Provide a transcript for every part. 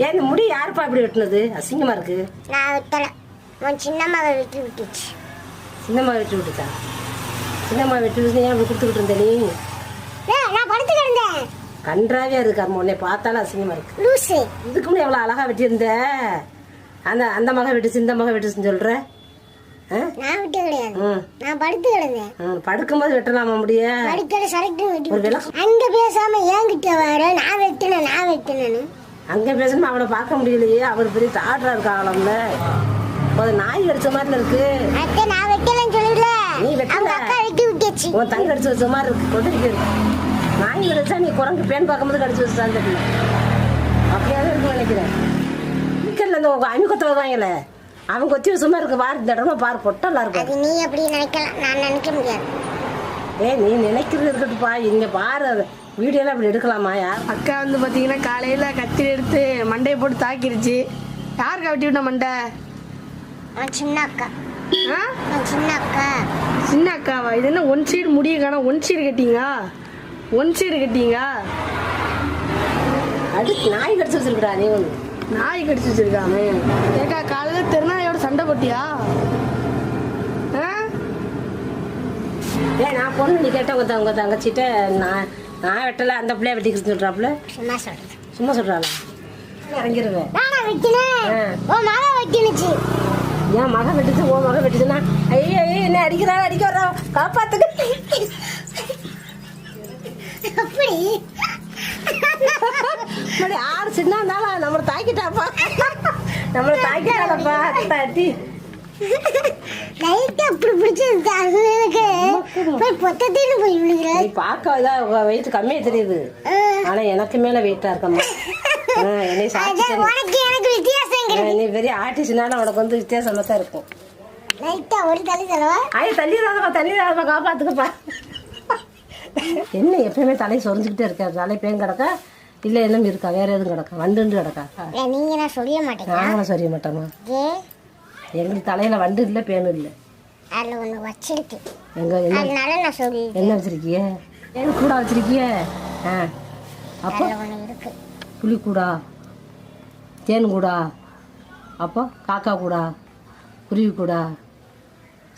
ஏன் இந்த முடி யாருப்பா இப்படி வெட்டினது? அசிங்கமா இருக்கு. நான் வெட்டல, உன் சின்னம்மாவை வெட்டி விட்டுச்சு. சின்னம்மா வெட்டி விட்டுச்சா? சின்னம்மா வெட்டி விட்டு ஏன் அப்படி கொடுத்துக்கிட்டு இருந்த நீ? நான் படுத்து கிடந்தேன். கன்றாவே இருக்கு அம்மா, உன்னை பார்த்தாலும் அசிங்கமா இருக்கு. லூசு. இதுக்கு முன்னாடி எவ்வளோ அழகா வெட்டியிருந்த. அந்த மகை வெட்டுச்சு இந்த மகை வெட்டுச்சுன்னு சொல்ற. நான் வெட்ட கிடையாது, நான் படுத்து கிடந்தேன். படுக்கும்போது வெட்டலாமா முடிய? படுக்கல சரக்கு வெட்டி ஒரு விளக்கு. அங்க பேசாம என்கிட்ட வர நான் வெட்டினேன்னு. அங்கே பேசணும் அவனை பார்க்க முடியலையே, அவர் பெரிய டாக்டரா இருக்காங்களாம்ல. ஒரு நாய் கடிச்ச மாதிரி இருக்கு. அத்தை நான் வெட்டலன்னு சொல்லல, நீ வெட்டல. அவங்க அக்கா வெட்டி விட்டுச்சு. உன் தங்க கடிச்சு வச்ச மாதிரி இருக்கு. கொண்டு நாய் கடிச்சா நீ குரங்கு பேன் பார்க்கும்போது கடிச்சு வச்சுதான் தெரியல. அப்படியாவது இருக்குன்னு நினைக்கிறேன். வீக்கெண்டில் இந்த உங்க அமுக்கத்தை வருவாங்கல்ல, அவங்க கொத்தி சும்மா இருக்கு. பாரு இந்த இடமா பாரு, பொட்டெல்லாம் இருக்கும். அது நீ அப்படி நினைக்கலாம், நான் நினைக்க முடியாது. நீ நினைக்கிறது இருக்கட்டுப்பா. இங்க பாரு வீடியோலாம் அப்படி எடுக்கலாமா? யார் அக்கா வந்து பார்த்தீங்கன்னா காலையில் கத்திரி எடுத்து மண்டையை போட்டு தாக்கிருச்சு. யாருக்கா வெட்டி விட்ட மண்டை? சின்ன அக்கா. ஆ சின்ன அக்கா. சின்ன அக்காவா? இது என்ன ஒன் சைடு முடிய காணோம், ஒன் சைடு கட்டிங்க. அடுத்து நாய் கடிச்சு வச்சிருக்கா நீ? ஒன்று நாய் கடிச்சு வச்சிருக்காமே. ஏக்கா காலையில் திருநாயோட சண்டை போட்டியா? நான் பொண்ணு நீ கேட்ட உங்க தங்கச்சிட்ட நான் வெட்டல, அந்த பிள்ளைய வெட்டி சொல்றாப்புல. சும்மா சொல்றாளா? இறங்கிருவேன். என் மகன் வெட்டுச்சு, உன் மகன் வெட்டுச்சுன்னா ஐயோ என்ன அடிக்கிறாள், அடிக்க வர்றா, காப்பாத்துக்கு. ஆறு சின்ன இருந்தாலும் நம்மளை தாக்கிட்டாப்பா, தாட்டி பார்க்க வெயிட் கம்மியா தெரியுது, ஆனா எனக்கு மேல வெயிட்டா இருக்கம்மா. என்னை நீ பெரிய ஆர்டிஸ்ட்னால உனக்கு வந்து வித்தியாசமா தான் இருக்கும். தள்ளிடாதப்பா காப்பாத்துக்கப்பா. என்ன எப்பயுமே தலையை சொரிஞ்சுக்கிட்டே இருக்கா? தலை பேன் கிடக்கா இல்ல என்னமே இருக்கா? வேற எதுவும் கிடக்கா? வண்டு கிடக்கா? நீங்க சொல்ல மாட்டேங்க. நாங்களும் சொல்ல மாட்டோமா? எங்களுக்கு தலையில வண்டு இல்ல பேனு இல்ல. என்ன வச்சிருக்கிய? ஏன் கூட வச்சிருக்கிய? அப்போ புளி கூடா, தேன் கூடா, அப்போ காக்கா கூடா, குருவி கூடா,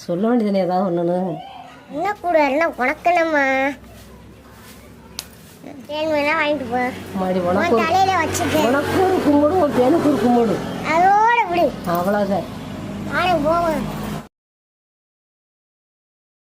சொல்ல வேண்டியதுன்னு ஏதாவது ஒண்ணு. என்ன கூட எல்லாம் உனக்குலம்மா. தேன் வேணா வாங்கிட்டு போ. மாடி உனக்கு தலையில வச்சுக்க. உனக்கு ஒரு கும்பிடு, உன் பேனுக்கு ஒரு கும்பிடு, அதோட விடு. அவ்வளோதான். போவோம்.